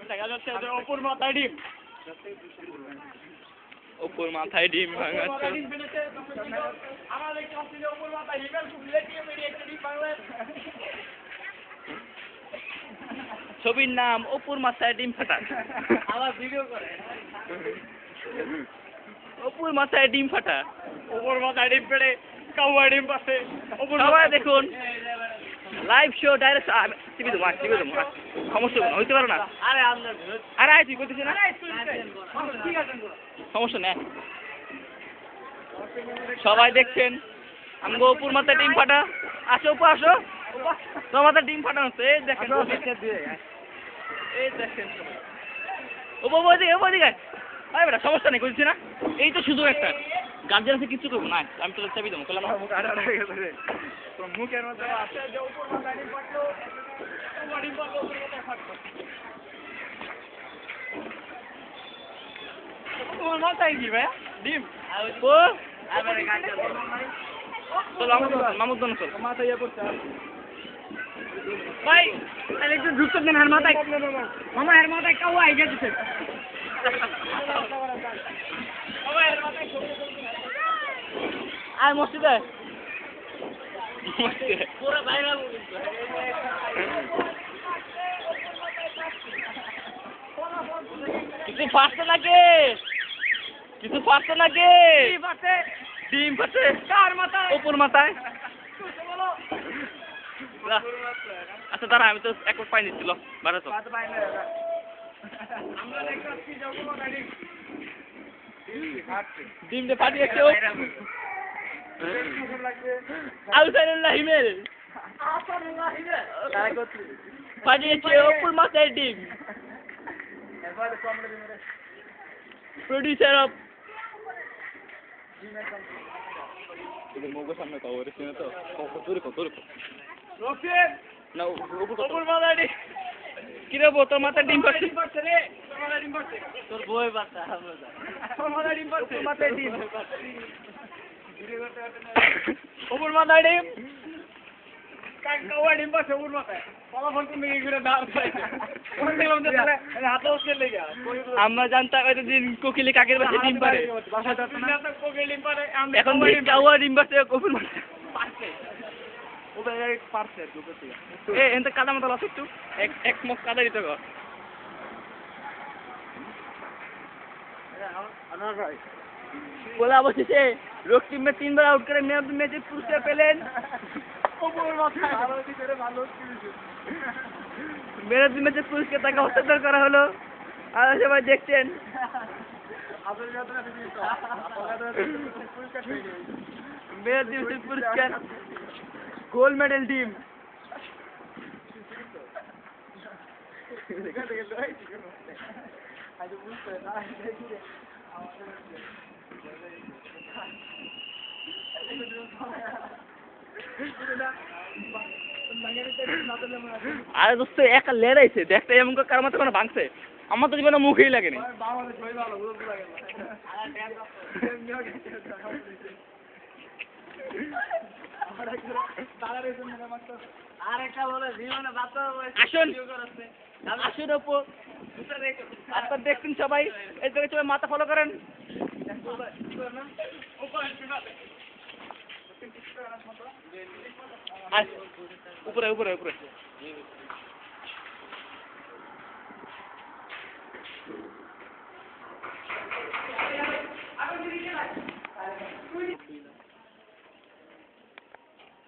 দেখা যাচ্ছে যে অপুর মাথায় ডিম। অপুর মাথায় ডিম ভাঙাচ্ছে। ছবির নাম অপুর মাথায় ডিম ফাটা। আবার ভিডিও করে অপুর মাথায় ডিম ফাটা। অপুর মাথায় ডিম পেড়ে কাউয়া ডিম পাচ্ছে। সবাই দেখুন লাইভ শো ডাইরেক্ট টিভি দেবো সমস্যা হইতে পারে না। আরে আরে তুই বলতেছি না সমস্যা নেই। সবাই দেখছেন আমগো অপুর মাথায় ডিম ফাটা। আসো অপু আসো, তোমার মাথায় ডিম ফাটা হচ্ছে। এই দেখেন এই দেখেন অপু ওদিকে আরে বেটা সমস্যা নেই বলছি না। এই তো শুধু একটা গার্জেন আছে কিছু করবো না। আমি তো চাবি দেবো কলাম মুখের মধ্যে তোমার মাথায় কি ভাই ডিম চলো মামুদ দোনো চল মাথায় ইয়ে করছে ভাই একটু ঢুকতে দেন আর মাথায় মামা এর মাথায় কাউ আই গেছে আর মসজিদে পুরো ভাইরাল কিছু ফাটছে নাকি কিছু ফাটছে নাকি ডিম ফাটছে কার মাথায় অপুর মাথায়। আচ্ছা দাঁড়া আমি তো এক পাই নিচ্ছিল বারো তো ডিমটা ফাটিয়েছে আউসাইনুল্লাহ হিমেল ফাটিয়েছে অপুর মাথায় ডিম। প্রডিউসার অফ সামনে তো না অপুর মাথায় ডিম কিরে তোর মাথায় ডিম পাচ্ছে রে তোর বই বাচ্চা তোর মাথায় ডিম পাচ্ছে মাথায় ডিম অপুর মাথায় ডিম কাউয়া ডিম পাচ্ছে অপুর মাথায় ফলাফল তুমি কি করে দাঁড় আমরা জানতাম এতদিন কোকিলে কাকের বাসে ডিম পারে কোকিল ডিম পারে এখন কাউয়া ডিম পাচ্ছে অপুর মাথায় পারছে এতে কাদা মতো আছে একটু এক মুখ কাদা দিতে কর বলে অবশেষে রক্তিম মে 3 বার আউট করে ম্যান অফ দ্য ম্যাচের পুরস্কার পেলেন ম্যান অফ দ্য ম্যাচের পুরস্কার তাকে হস্তান্তর করা হলো। আর সবাই দেখছেন ম্যান অফ দ্য ম্যাচের পুরস্কার গোল্ড মেডেল টিম। আরে দোস্ত একা লেড়াইছে দেখতে এমন কার মাথা কোনো ভাঙছে আমার তো জীবনে মুখেই লাগেনি। আসুন আসুন অপু আপনার দেখছেন সবাই এই জায়গায় সবাই মাথা ফলো করেন। উপরে উপরে উপরে